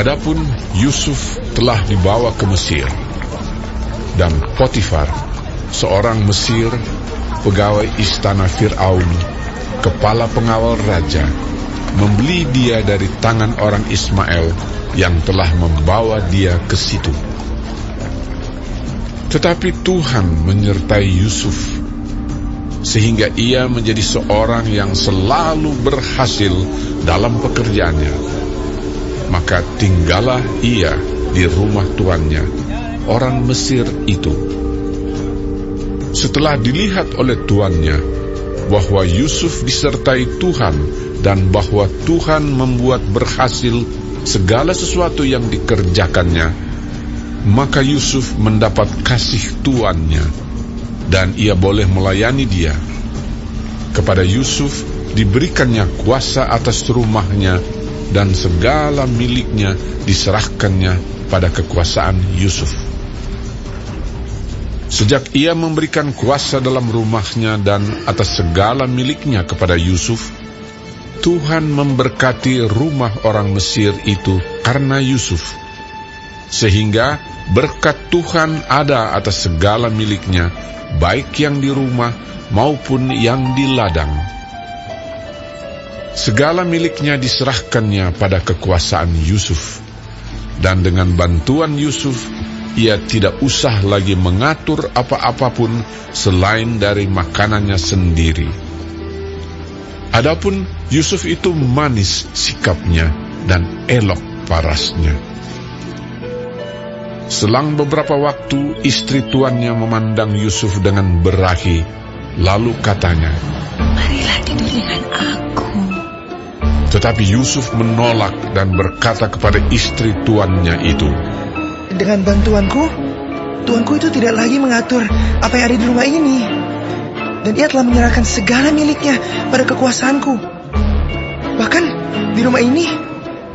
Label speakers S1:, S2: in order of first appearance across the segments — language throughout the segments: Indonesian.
S1: Adapun Yusuf telah dibawa ke Mesir, dan Potifar, seorang Mesir, pegawai istana Fir'aun, kepala pengawal raja, membeli dia dari tangan orang Ismail yang telah membawa dia ke situ. Tetapi Tuhan menyertai Yusuf, sehingga ia menjadi seorang yang selalu berhasil dalam pekerjaannya. Maka tinggallah ia di rumah tuannya, orang Mesir itu. Setelah dilihat oleh tuannya bahwa Yusuf disertai Tuhan dan bahwa Tuhan membuat berhasil segala sesuatu yang dikerjakannya, maka Yusuf mendapat kasih tuannya dan ia boleh melayani dia. Kepada Yusuf diberikannya kuasa atas rumahnya, dan segala miliknya diserahkannya pada kekuasaan Yusuf. Sejak ia memberikan kuasa dalam rumahnya dan atas segala miliknya kepada Yusuf, Tuhan memberkati rumah orang Mesir itu karena Yusuf, sehingga berkat Tuhan ada atas segala miliknya, baik yang di rumah maupun yang di ladang. Segala miliknya diserahkannya pada kekuasaan Yusuf, dan dengan bantuan Yusuf, ia tidak usah lagi mengatur apa-apapun selain dari makanannya sendiri. Adapun Yusuf itu manis sikapnya dan elok parasnya. Selang beberapa waktu, istri tuannya memandang Yusuf dengan berahi, lalu katanya,
S2: "Marilah tidur dengan aku."
S1: Tetapi Yusuf menolak dan berkata kepada istri tuannya itu,
S3: "Dengan bantuanku, tuanku itu tidak lagi mengatur apa yang ada di rumah ini. Dan ia telah menyerahkan segala miliknya pada kekuasaanku. Bahkan di rumah ini,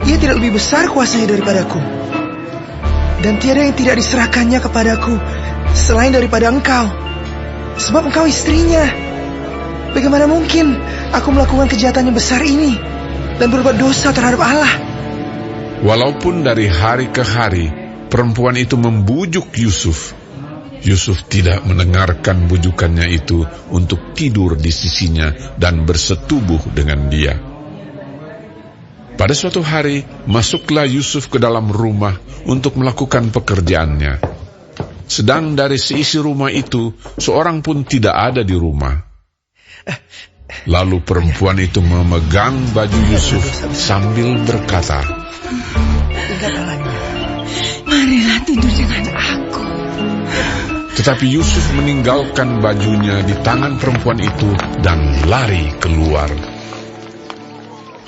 S3: ia tidak lebih besar kuasanya daripadaku. Dan tiada yang tidak diserahkannya kepadaku selain daripada engkau, sebab engkau istrinya. Bagaimana mungkin aku melakukan kejahatan yang besar ini dan berbuat dosa terhadap Allah?"
S1: Walaupun dari hari ke hari perempuan itu membujuk Yusuf, Yusuf tidak mendengarkan bujukannya itu untuk tidur di sisinya dan bersetubuh dengan dia. Pada suatu hari, masuklah Yusuf ke dalam rumah untuk melakukan pekerjaannya. Sedang dari seisi rumah itu, seorang pun tidak ada di rumah. Lalu perempuan itu memegang baju Yusuf sambil berkata,
S2: "Marilah tidur dengan aku."
S1: Tetapi Yusuf meninggalkan bajunya di tangan perempuan itu dan lari keluar.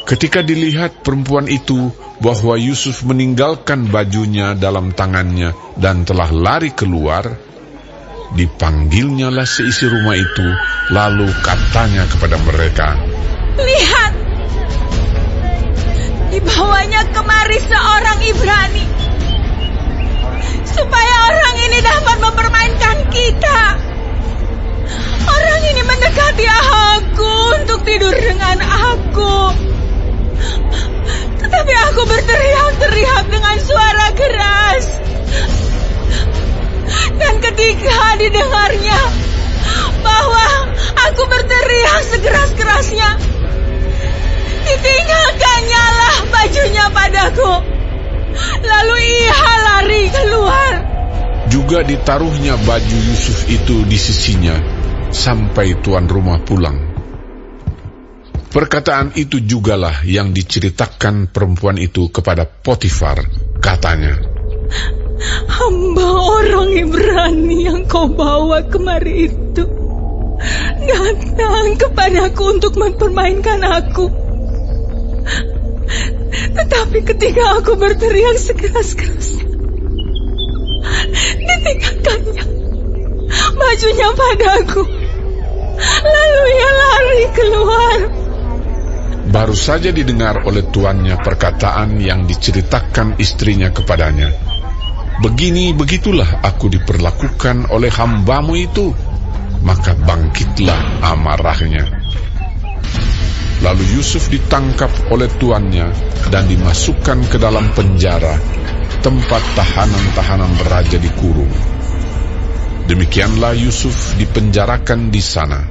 S1: Ketika dilihat perempuan itu bahwa Yusuf meninggalkan bajunya dalam tangannya dan telah lari keluar, dipanggilnyalah seisi rumah itu, lalu katanya kepada mereka,
S2: "Lihat, dibawanya kemari seorang Ibrani, supaya orang ini dapat mempermainkan kita. Orang ini mendekati aku untuk tidur dengan aku. Tetapi aku berteriak-teriak dengan suara keras. Dan ketika didengarnya bahwa aku berteriak sekeras-kerasnya, ditinggalkannya lah bajunya padaku. Lalu ia lari keluar."
S1: Juga ditaruhnya baju Yusuf itu di sisinya sampai tuan rumah pulang. Perkataan itu jugalah yang diceritakan perempuan itu kepada Potifar. Katanya,
S2: "Hamba orang Ibrani yang kau bawa kemari itu datang kepadaku untuk mempermainkan aku. Tetapi ketika aku berteriak sekeras-kerasnya, ditinggalkannya bajunya padaku. Lalu ia lari keluar."
S1: baru saja didengar oleh tuannya perkataan yang diceritakan istrinya kepadanya. "Begini-begitulah aku diperlakukan oleh hambamu itu." Maka bangkitlah amarahnya. Lalu Yusuf ditangkap oleh tuannya dan dimasukkan ke dalam penjara, tempat tahanan-tahanan raja dikurung. Demikianlah Yusuf dipenjarakan di sana.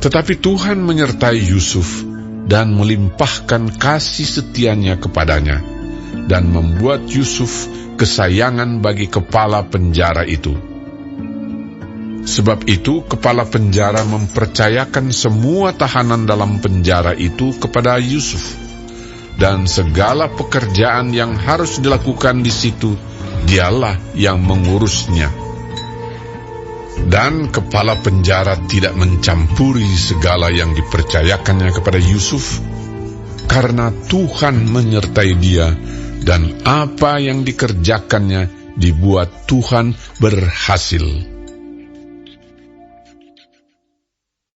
S1: Tetapi Tuhan menyertai Yusuf dan melimpahkan kasih setianya kepadanya, dan membuat Yusuf kesayangan bagi kepala penjara itu. Sebab itu kepala penjara mempercayakan semua tahanan dalam penjara itu kepada Yusuf, dan segala pekerjaan yang harus dilakukan di situ dialah yang mengurusnya. Dan kepala penjara tidak mencampuri segala yang dipercayakannya kepada Yusuf, karena Tuhan menyertai dia, dan apa yang dikerjakannya dibuat Tuhan berhasil.